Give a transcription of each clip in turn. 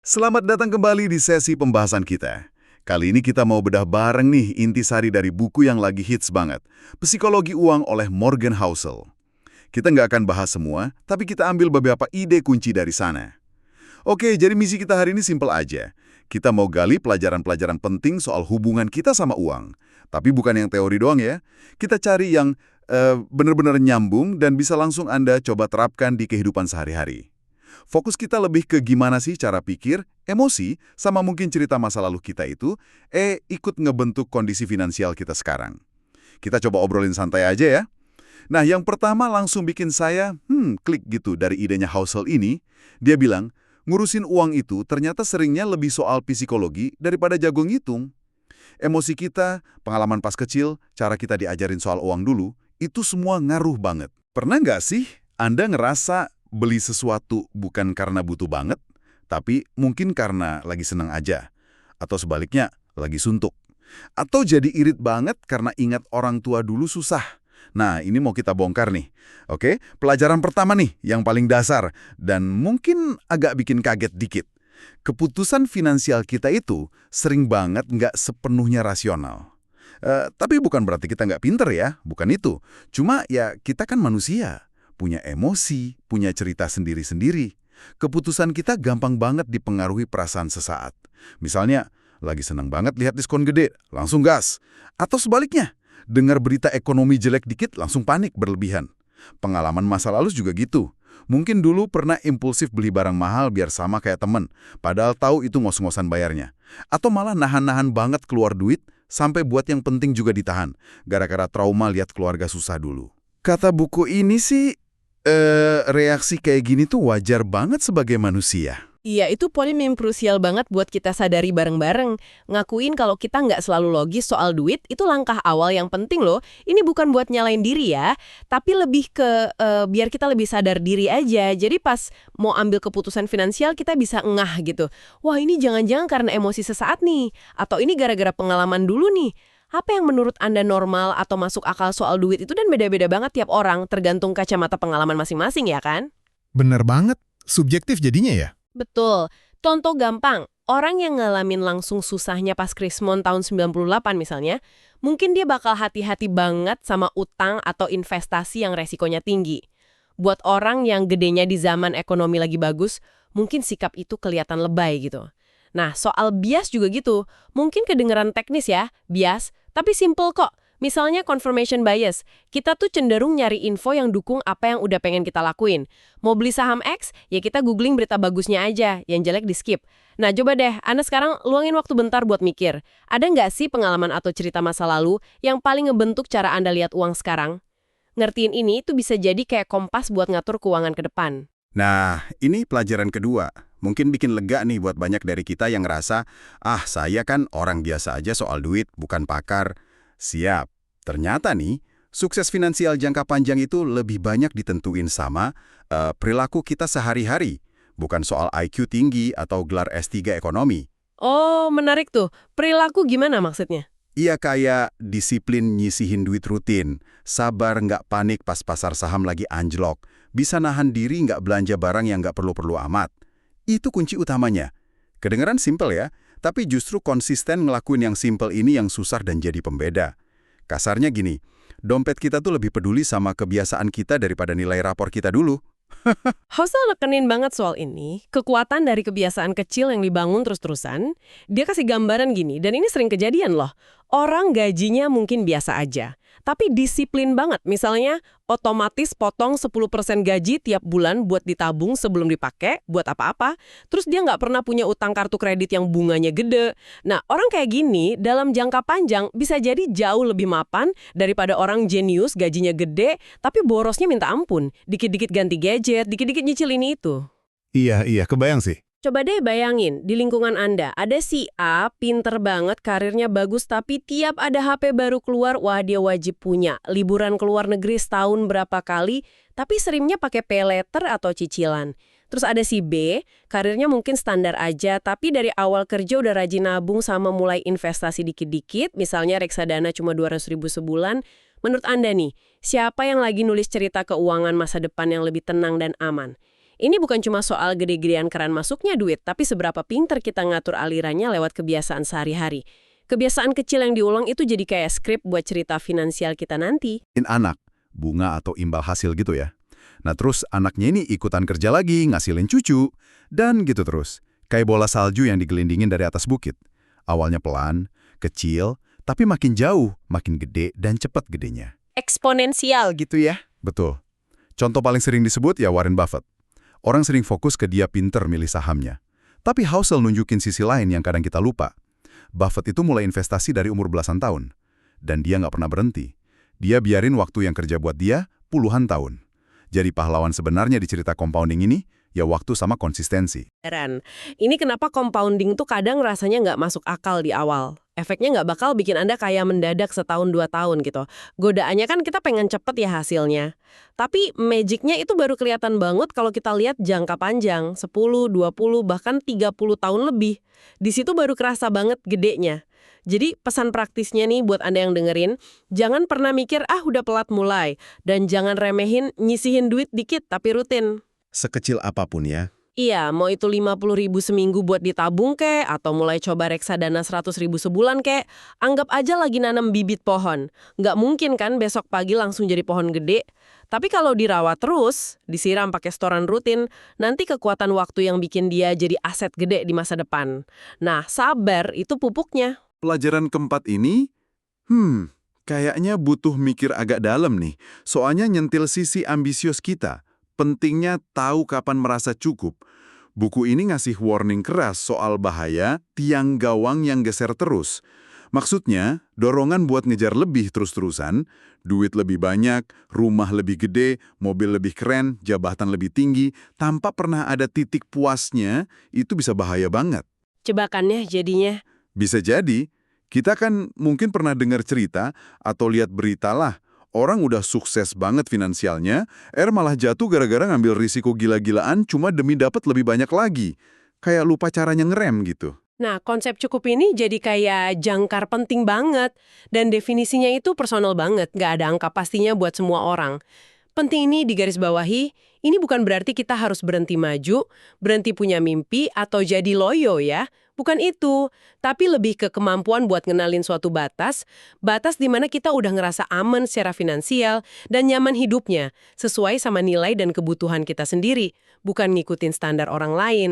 Selamat datang kembali di sesi pembahasan kita. Kali ini kita mau bedah bareng nih intisari dari buku yang lagi hits banget, Psikologi Uang oleh Morgan Housel. Kita nggak akan bahas semua, tapi kita ambil beberapa ide kunci dari sana. Oke, jadi misi kita hari ini simpel aja. Kita mau gali pelajaran-pelajaran penting soal hubungan kita sama uang. Tapi bukan yang teori doang ya. Kita cari yang benar-benar nyambung dan bisa langsung Anda coba terapkan di kehidupan sehari-hari. Fokus kita lebih ke gimana sih cara pikir, emosi, sama mungkin cerita masa lalu kita itu, ikut ngebentuk kondisi finansial kita sekarang. Kita coba obrolin santai aja ya. Nah, yang pertama langsung bikin saya, klik gitu dari idenya Housel ini. Dia bilang, ngurusin uang itu ternyata seringnya lebih soal psikologi daripada jago ngitung. Emosi kita, pengalaman pas kecil, cara kita diajarin soal uang dulu, itu semua ngaruh banget. Pernah nggak sih Anda ngerasa beli sesuatu bukan karena butuh banget, tapi mungkin karena lagi senang aja? Atau sebaliknya, lagi suntuk? Atau jadi irit banget karena ingat orang tua dulu susah? Nah, ini mau kita bongkar nih. Oke, pelajaran pertama nih, yang paling dasar, dan mungkin agak bikin kaget dikit. Keputusan finansial kita itu sering banget nggak sepenuhnya rasional. Tapi bukan berarti kita nggak pinter ya, bukan itu. Cuma ya kita kan manusia, punya emosi, punya cerita sendiri-sendiri. Keputusan kita gampang banget dipengaruhi perasaan sesaat. Misalnya, lagi senang banget lihat diskon gede, langsung gas. Atau sebaliknya, dengar berita ekonomi jelek dikit langsung panik berlebihan. Pengalaman masa lalu juga gitu. Mungkin dulu pernah impulsif beli barang mahal biar sama kayak temen, padahal tahu itu ngos-ngosan bayarnya. Atau malah nahan-nahan banget keluar duit, sampai buat yang penting juga ditahan, gara-gara trauma lihat keluarga susah dulu. Kata buku ini sih, reaksi kayak gini tuh wajar banget sebagai manusia. Iya, itu poin yang krusial banget buat kita sadari bareng-bareng. Ngakuin kalau kita nggak selalu logis soal duit, itu langkah awal yang penting loh. Ini bukan buat nyalain diri ya, tapi lebih ke biar kita lebih sadar diri aja. Jadi pas mau ambil keputusan finansial, kita bisa ngeh gitu. Wah, ini jangan-jangan karena emosi sesaat nih. Atau ini gara-gara pengalaman dulu nih. Apa yang menurut Anda normal atau masuk akal soal duit itu dan beda-beda banget tiap orang, tergantung kacamata pengalaman masing-masing ya kan? Bener banget, subjektif jadinya ya? Betul. Contoh gampang, orang yang ngalamin langsung susahnya pas Krismon tahun 98 misalnya, mungkin dia bakal hati-hati banget sama utang atau investasi yang resikonya tinggi. Buat orang yang gedenya di zaman ekonomi lagi bagus, mungkin sikap itu kelihatan lebay gitu. Nah, soal bias juga gitu. Mungkin kedengeran teknis ya, bias, tapi simple kok. Misalnya confirmation bias, kita tuh cenderung nyari info yang dukung apa yang udah pengen kita lakuin. Mau beli saham X, ya kita googling berita bagusnya aja, yang jelek di-skip. Nah coba deh, Anda sekarang luangin waktu bentar buat mikir. Ada nggak sih pengalaman atau cerita masa lalu yang paling ngebentuk cara Anda lihat uang sekarang? Ngertiin ini tuh bisa jadi kayak kompas buat ngatur keuangan ke depan. Nah, ini pelajaran kedua. Mungkin bikin lega nih buat banyak dari kita yang ngerasa, saya kan orang biasa aja soal duit, bukan pakar. Siap. Ternyata nih, sukses finansial jangka panjang itu lebih banyak ditentuin sama perilaku kita sehari-hari. Bukan soal IQ tinggi atau gelar S3 ekonomi. Oh, menarik tuh. Perilaku gimana maksudnya? Iya kayak disiplin nyisihin duit rutin, sabar nggak panik pas pasar saham lagi anjlok, bisa nahan diri nggak belanja barang yang nggak perlu-perlu amat. Itu kunci utamanya. Kedengeran simpel ya, tapi justru konsisten ngelakuin yang simpel ini yang susah dan jadi pembeda. Kasarnya gini, dompet kita tuh lebih peduli sama kebiasaan kita daripada nilai rapor kita dulu. Housel nekenin banget soal ini, kekuatan dari kebiasaan kecil yang dibangun terus-terusan. Dia kasih gambaran gini, dan ini sering kejadian loh. Orang gajinya mungkin biasa aja, tapi disiplin banget. Misalnya, otomatis potong 10% gaji tiap bulan buat ditabung sebelum dipakai, buat apa-apa. Terus dia nggak pernah punya utang kartu kredit yang bunganya gede. Nah, orang kayak gini, dalam jangka panjang bisa jadi jauh lebih mapan daripada orang jenius gajinya gede, tapi borosnya minta ampun. Dikit-dikit ganti gadget, dikit-dikit nyicil ini itu. Iya, kebayang sih. Coba deh bayangin, di lingkungan Anda, ada si A, pinter banget, karirnya bagus, tapi tiap ada HP baru keluar, wah dia wajib punya. Liburan ke luar negeri setahun berapa kali, tapi seringnya pakai pay letter atau cicilan. Terus ada si B, karirnya mungkin standar aja, tapi dari awal kerja udah rajin nabung sama mulai investasi dikit-dikit, misalnya reksadana cuma 200.000 sebulan. Menurut Anda nih, siapa yang lagi nulis cerita keuangan masa depan yang lebih tenang dan aman? Ini bukan cuma soal gede-gedean keran masuknya duit, tapi seberapa pinter kita ngatur alirannya lewat kebiasaan sehari-hari. Kebiasaan kecil yang diulang itu jadi kayak skrip buat cerita finansial kita nanti. Anak, bunga atau imbal hasil gitu ya. Nah terus anaknya ini ikutan kerja lagi, ngasilin cucu, dan gitu terus. Kayak bola salju yang digelindingin dari atas bukit. Awalnya pelan, kecil, tapi makin jauh, makin gede dan cepat gedenya. Eksponensial gitu ya. Betul. Contoh paling sering disebut ya Warren Buffett. Orang sering fokus ke dia pinter milih sahamnya. Tapi Housel nunjukin sisi lain yang kadang kita lupa. Buffett itu mulai investasi dari umur belasan tahun. Dan dia nggak pernah berhenti. Dia biarin waktu yang kerja buat dia puluhan tahun. Jadi pahlawan sebenarnya di cerita compounding ini, ya waktu sama konsistensi. Heran. Ini kenapa compounding tuh kadang rasanya nggak masuk akal di awal. Efeknya nggak bakal bikin Anda kaya mendadak setahun 2 tahun gitu. Godaannya kan kita pengen cepet ya hasilnya. Tapi magicnya itu baru kelihatan banget kalau kita lihat jangka panjang, 10, 20, bahkan 30 tahun lebih. Di situ baru kerasa banget gedenya. Jadi pesan praktisnya nih buat Anda yang dengerin, jangan pernah mikir udah pelat mulai. Dan jangan remehin nyisihin duit dikit tapi rutin. Sekecil apapun ya. Iya, mau itu 50.000 seminggu buat ditabung kek, atau mulai coba reksadana 100.000 sebulan kek, anggap aja lagi nanam bibit pohon. Nggak mungkin kan besok pagi langsung jadi pohon gede. Tapi kalau dirawat terus, disiram pakai setoran rutin, nanti kekuatan waktu yang bikin dia jadi aset gede di masa depan. Nah, sabar itu pupuknya. Pelajaran keempat ini, kayaknya butuh mikir agak dalam nih. Soalnya nyentil sisi ambisius kita. Pentingnya tahu kapan merasa cukup. Buku ini ngasih warning keras soal bahaya tiang gawang yang geser terus. Maksudnya, dorongan buat ngejar lebih terus-terusan, duit lebih banyak, rumah lebih gede, mobil lebih keren, jabatan lebih tinggi, tanpa pernah ada titik puasnya, itu bisa bahaya banget. Jebakannya jadinya. Bisa jadi, kita kan mungkin pernah dengar cerita atau lihat berita lah, orang udah sukses banget finansialnya, malah jatuh gara-gara ngambil risiko gila-gilaan cuma demi dapat lebih banyak lagi. Kayak lupa caranya ngerem gitu. Nah, konsep cukup ini jadi kayak jangkar penting banget. Dan definisinya itu personal banget, nggak ada angka pastinya buat semua orang. Penting ini digarisbawahi, ini bukan berarti kita harus berhenti maju, berhenti punya mimpi, atau jadi loyo ya. Bukan itu, tapi lebih ke kemampuan buat ngenalin suatu batas di mana kita udah ngerasa aman secara finansial dan nyaman hidupnya, sesuai sama nilai dan kebutuhan kita sendiri, bukan ngikutin standar orang lain.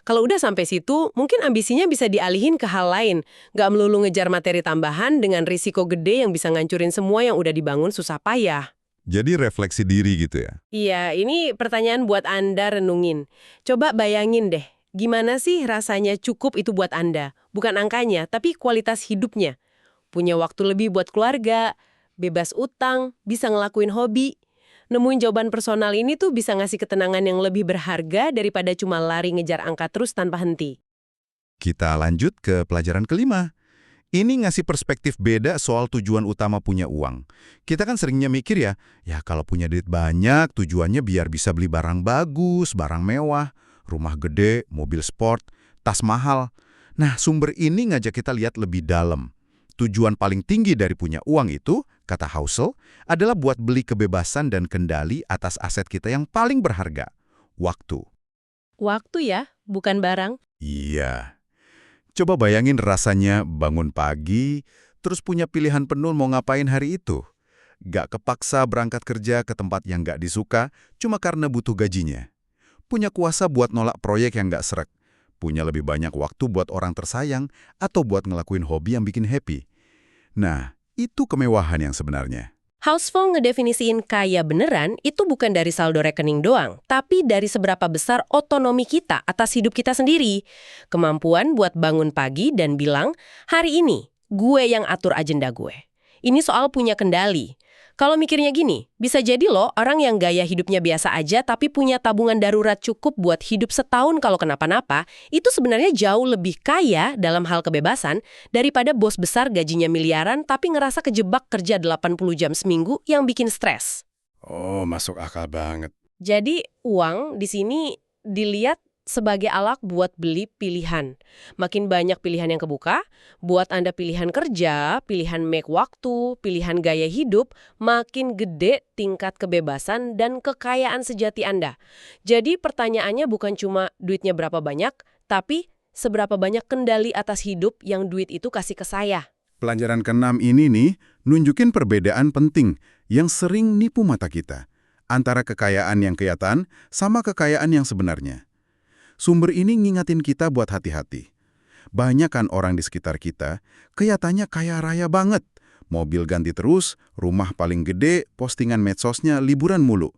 Kalau udah sampai situ, mungkin ambisinya bisa dialihin ke hal lain, nggak melulu ngejar materi tambahan dengan risiko gede yang bisa ngancurin semua yang udah dibangun susah payah. Jadi refleksi diri gitu ya. Iya, ini pertanyaan buat Anda renungin. Coba bayangin deh, gimana sih rasanya cukup itu buat Anda? Bukan angkanya, tapi kualitas hidupnya. Punya waktu lebih buat keluarga, bebas utang, bisa ngelakuin hobi. Nemuin jawaban personal ini tuh bisa ngasih ketenangan yang lebih berharga daripada cuma lari ngejar angka terus tanpa henti. Kita lanjut ke pelajaran kelima. Ini ngasih perspektif beda soal tujuan utama punya uang. Kita kan seringnya mikir ya kalau punya duit banyak tujuannya biar bisa beli barang bagus, barang mewah, rumah gede, mobil sport, tas mahal. Nah, sumber ini ngajak kita lihat lebih dalam. Tujuan paling tinggi dari punya uang itu, kata Housel, adalah buat beli kebebasan dan kendali atas aset kita yang paling berharga, waktu. Waktu ya, bukan barang. Iya. Coba bayangin rasanya bangun pagi, terus punya pilihan penuh mau ngapain hari itu. Gak kepaksa berangkat kerja ke tempat yang gak disuka, cuma karena butuh gajinya. Punya kuasa buat nolak proyek yang gak srek. Punya lebih banyak waktu buat orang tersayang, atau buat ngelakuin hobi yang bikin happy. Nah, itu kemewahan yang sebenarnya. Housel ngedefinisiin kaya beneran itu bukan dari saldo rekening doang, tapi dari seberapa besar otonomi kita atas hidup kita sendiri. Kemampuan buat bangun pagi dan bilang, hari ini gue yang atur agenda gue. Ini soal punya kendali. Kalau mikirnya gini, bisa jadi loh orang yang gaya hidupnya biasa aja tapi punya tabungan darurat cukup buat hidup setahun kalau kenapa-napa, itu sebenarnya jauh lebih kaya dalam hal kebebasan daripada bos besar gajinya miliaran tapi ngerasa kejebak kerja 80 jam seminggu yang bikin stres. Oh, masuk akal banget. Jadi uang di sini dilihat sebagai alat buat beli pilihan. Makin banyak pilihan yang kebuka, buat Anda pilihan kerja, pilihan make waktu, pilihan gaya hidup, makin gede tingkat kebebasan dan kekayaan sejati Anda. Jadi pertanyaannya bukan cuma duitnya berapa banyak, tapi seberapa banyak kendali atas hidup yang duit itu kasih ke saya. Pelajaran ke-6 ini nih, nunjukin perbedaan penting yang sering nipu mata kita. Antara kekayaan yang kelihatan sama kekayaan yang sebenarnya. Sumber ini ngingatin kita buat hati-hati. Banyak kan orang di sekitar kita, kelihatannya kaya raya banget. Mobil ganti terus, rumah paling gede, postingan medsosnya liburan mulu.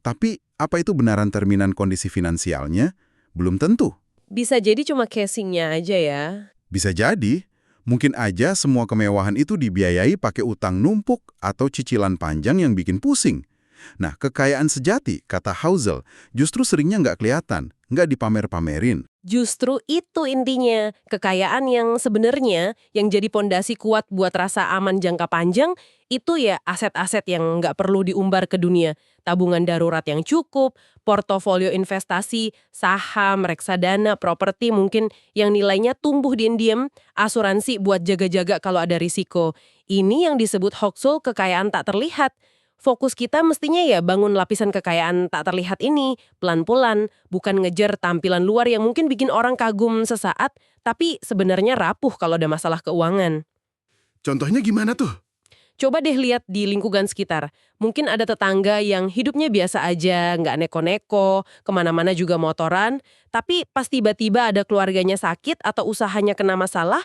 Tapi, apa itu benaran terminan kondisi finansialnya? Belum tentu. Bisa jadi cuma casingnya aja ya. Bisa jadi, mungkin aja semua kemewahan itu dibiayai pakai utang numpuk atau cicilan panjang yang bikin pusing. Nah, kekayaan sejati, kata Housel, justru seringnya nggak kelihatan, nggak dipamer-pamerin. Justru itu intinya, kekayaan yang sebenarnya yang jadi pondasi kuat buat rasa aman jangka panjang, itu ya aset-aset yang nggak perlu diumbar ke dunia. Tabungan darurat yang cukup, portofolio investasi, saham, reksadana, properti mungkin yang nilainya tumbuh diam-diam, asuransi buat jaga-jaga kalau ada risiko. Ini yang disebut Housel kekayaan tak terlihat. Fokus kita mestinya ya bangun lapisan kekayaan tak terlihat ini, pelan-pelan, bukan ngejar tampilan luar yang mungkin bikin orang kagum sesaat, tapi sebenarnya rapuh kalau ada masalah keuangan. Contohnya gimana tuh? Coba deh lihat di lingkungan sekitar. Mungkin ada tetangga yang hidupnya biasa aja, nggak neko-neko, kemana-mana juga motoran, tapi pas tiba-tiba ada keluarganya sakit atau usahanya kena masalah,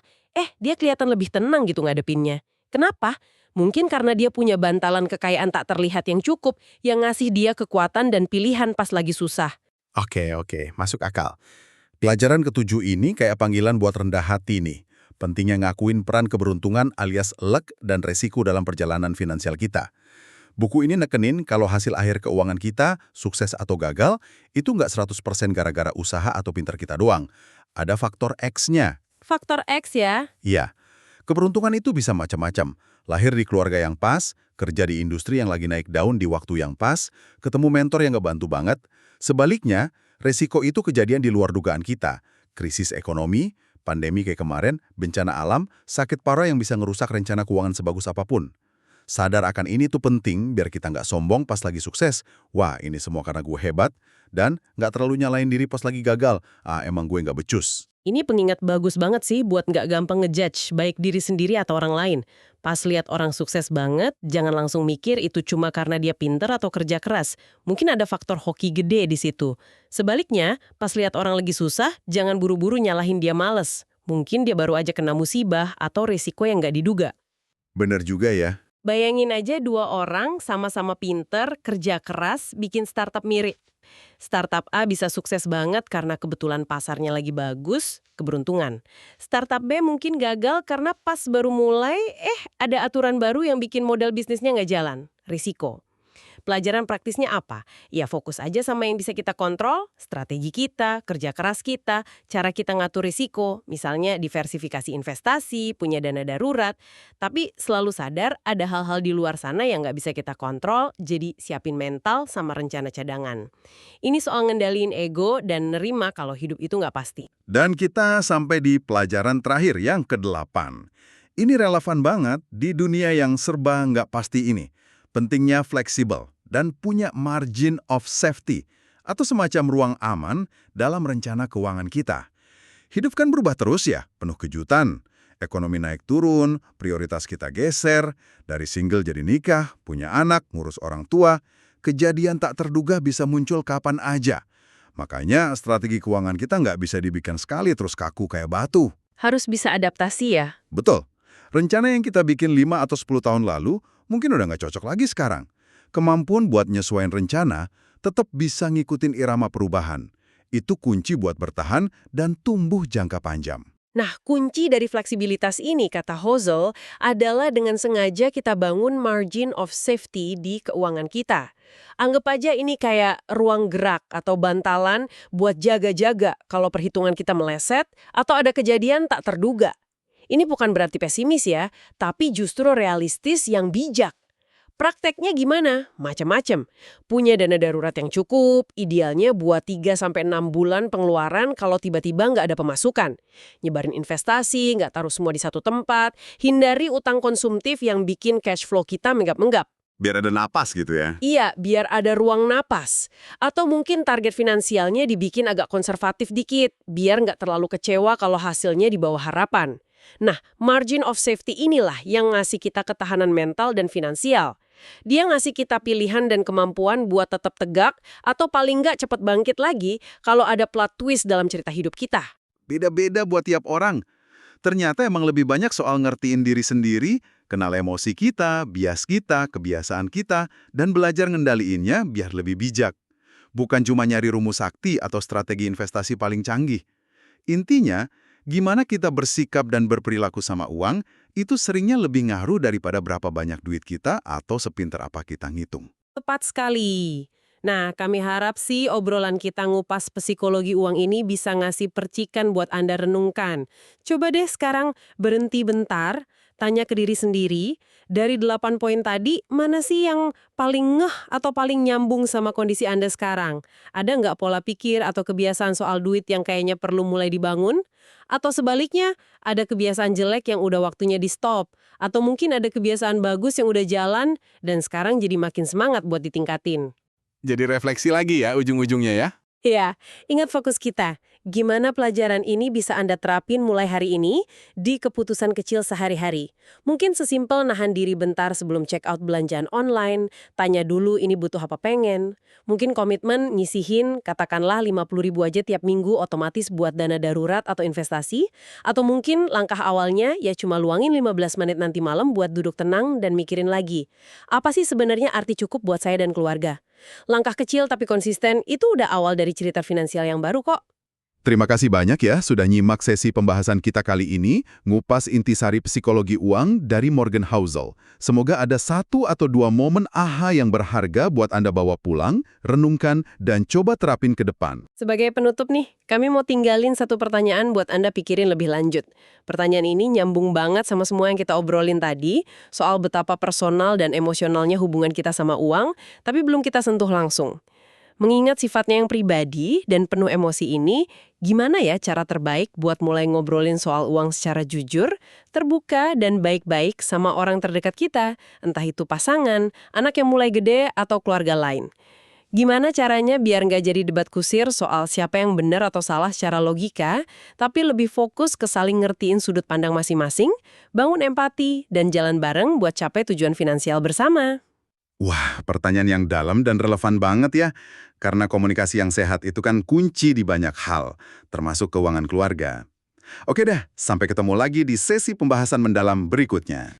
dia kelihatan lebih tenang gitu ngadepinnya. Kenapa? Mungkin karena dia punya bantalan kekayaan tak terlihat yang cukup, yang ngasih dia kekuatan dan pilihan pas lagi susah. Oke, masuk akal. Pelajaran ke-7 ini kayak panggilan buat rendah hati nih. Pentingnya ngakuin peran keberuntungan alias luck dan resiko dalam perjalanan finansial kita. Buku ini nekenin kalau hasil akhir keuangan kita, sukses atau gagal, itu nggak 100% gara-gara usaha atau pintar kita doang. Ada faktor X-nya. Faktor X ya. Iya, keberuntungan itu bisa macam-macam. Lahir di keluarga yang pas, kerja di industri yang lagi naik daun di waktu yang pas, ketemu mentor yang ngebantu banget. Sebaliknya, resiko itu kejadian di luar dugaan kita. Krisis ekonomi, pandemi kayak kemarin, bencana alam, sakit parah yang bisa ngerusak rencana keuangan sebagus apapun. Sadar akan ini tuh penting biar kita nggak sombong pas lagi sukses. Wah, ini semua karena gue hebat. Dan nggak terlalu nyalain diri pas lagi gagal. Emang gue nggak becus. Ini pengingat bagus banget sih buat nggak gampang ngejudge, baik diri sendiri atau orang lain. Pas lihat orang sukses banget, jangan langsung mikir itu cuma karena dia pinter atau kerja keras. Mungkin ada faktor hoki gede di situ. Sebaliknya, pas lihat orang lagi susah, jangan buru-buru nyalahin dia males. Mungkin dia baru aja kena musibah atau resiko yang nggak diduga. Bener juga ya. Bayangin aja dua orang sama-sama pinter, kerja keras, bikin startup mirip. Startup A bisa sukses banget karena kebetulan pasarnya lagi bagus, keberuntungan. Startup B mungkin gagal karena pas baru mulai, ada aturan baru yang bikin model bisnisnya nggak jalan, risiko. Pelajaran praktisnya apa? Ya fokus aja sama yang bisa kita kontrol, strategi kita, kerja keras kita, cara kita ngatur risiko, misalnya diversifikasi investasi, punya dana darurat. Tapi selalu sadar ada hal-hal di luar sana yang nggak bisa kita kontrol, jadi siapin mental sama rencana cadangan. Ini soal ngendaliin ego dan nerima kalau hidup itu nggak pasti. Dan kita sampai di pelajaran terakhir yang ke-8. Ini relevan banget di dunia yang serba nggak pasti ini. Pentingnya fleksibel dan punya margin of safety atau semacam ruang aman dalam rencana keuangan kita. Hidup kan berubah terus ya, penuh kejutan. Ekonomi naik turun, prioritas kita geser, dari single jadi nikah, punya anak, ngurus orang tua. Kejadian tak terduga bisa muncul kapan aja. Makanya strategi keuangan kita nggak bisa dibikin sekali terus kaku kayak batu. Harus bisa adaptasi ya. Betul. Rencana yang kita bikin 5 atau 10 tahun lalu mungkin udah nggak cocok lagi sekarang. Kemampuan buat nyesuaiin rencana tetap bisa ngikutin irama perubahan. Itu kunci buat bertahan dan tumbuh jangka panjang. Nah, kunci dari fleksibilitas ini, kata Housel, adalah dengan sengaja kita bangun margin of safety di keuangan kita. Anggap aja ini kayak ruang gerak atau bantalan buat jaga-jaga kalau perhitungan kita meleset atau ada kejadian tak terduga. Ini bukan berarti pesimis ya, tapi justru realistis yang bijak. Prakteknya gimana? Macam-macam. Punya dana darurat yang cukup, idealnya buat 3-6 bulan pengeluaran kalau tiba-tiba nggak ada pemasukan. Nyebarin investasi, nggak taruh semua di satu tempat, hindari utang konsumtif yang bikin cash flow kita menggap-menggap. Biar ada napas gitu ya. Iya, biar ada ruang napas. Atau mungkin target finansialnya dibikin agak konservatif dikit, biar nggak terlalu kecewa kalau hasilnya di bawah harapan. Nah, margin of safety inilah yang ngasih kita ketahanan mental dan finansial. Dia ngasih kita pilihan dan kemampuan buat tetap tegak atau paling nggak cepat bangkit lagi kalau ada plot twist dalam cerita hidup kita. Beda-beda buat tiap orang. Ternyata emang lebih banyak soal ngertiin diri sendiri, kenal emosi kita, bias kita, kebiasaan kita, dan belajar ngendaliinnya biar lebih bijak. Bukan cuma nyari rumus sakti atau strategi investasi paling canggih. Intinya, gimana kita bersikap dan berperilaku sama uang, itu seringnya lebih ngaruh daripada berapa banyak duit kita atau sepinter apa kita ngitung. Tepat sekali. Nah, kami harap sih obrolan kita ngupas psikologi uang ini bisa ngasih percikan buat Anda renungkan. Coba deh sekarang berhenti bentar, tanya ke diri sendiri, dari 8 poin tadi, mana sih yang paling ngeh atau paling nyambung sama kondisi Anda sekarang? Ada nggak pola pikir atau kebiasaan soal duit yang kayaknya perlu mulai dibangun? Atau sebaliknya, ada kebiasaan jelek yang udah waktunya di-stop? Atau mungkin ada kebiasaan bagus yang udah jalan dan sekarang jadi makin semangat buat ditingkatin? Jadi refleksi lagi ya ujung-ujungnya ya. Ya, ingat fokus kita. Gimana pelajaran ini bisa Anda terapin mulai hari ini di keputusan kecil sehari-hari. Mungkin sesimpel nahan diri bentar sebelum check out belanjaan online, tanya dulu ini butuh apa pengen. Mungkin komitmen nyisihin katakanlah 50.000 aja tiap minggu otomatis buat dana darurat atau investasi. Atau mungkin langkah awalnya ya cuma luangin 15 menit nanti malam buat duduk tenang dan mikirin lagi. Apa sih sebenarnya arti cukup buat saya dan keluarga? Langkah kecil tapi konsisten itu udah awal dari cerita finansial yang baru kok. Terima kasih banyak ya sudah nyimak sesi pembahasan kita kali ini, ngupas intisari psikologi uang dari Morgan Housel. Semoga ada 1 atau 2 momen aha yang berharga buat Anda bawa pulang, renungkan, dan coba terapin ke depan. Sebagai penutup nih, kami mau tinggalin satu pertanyaan buat Anda pikirin lebih lanjut. Pertanyaan ini nyambung banget sama semua yang kita obrolin tadi, soal betapa personal dan emosionalnya hubungan kita sama uang, tapi belum kita sentuh langsung. Mengingat sifatnya yang pribadi dan penuh emosi ini, gimana ya cara terbaik buat mulai ngobrolin soal uang secara jujur, terbuka, dan baik-baik sama orang terdekat kita, entah itu pasangan, anak yang mulai gede, atau keluarga lain. Gimana caranya biar nggak jadi debat kusir soal siapa yang benar atau salah secara logika, tapi lebih fokus ke saling ngertiin sudut pandang masing-masing, bangun empati, dan jalan bareng buat capai tujuan finansial bersama. Wah, pertanyaan yang dalam dan relevan banget ya. Karena komunikasi yang sehat itu kan kunci di banyak hal, termasuk keuangan keluarga. Oke dah, sampai ketemu lagi di sesi pembahasan mendalam berikutnya.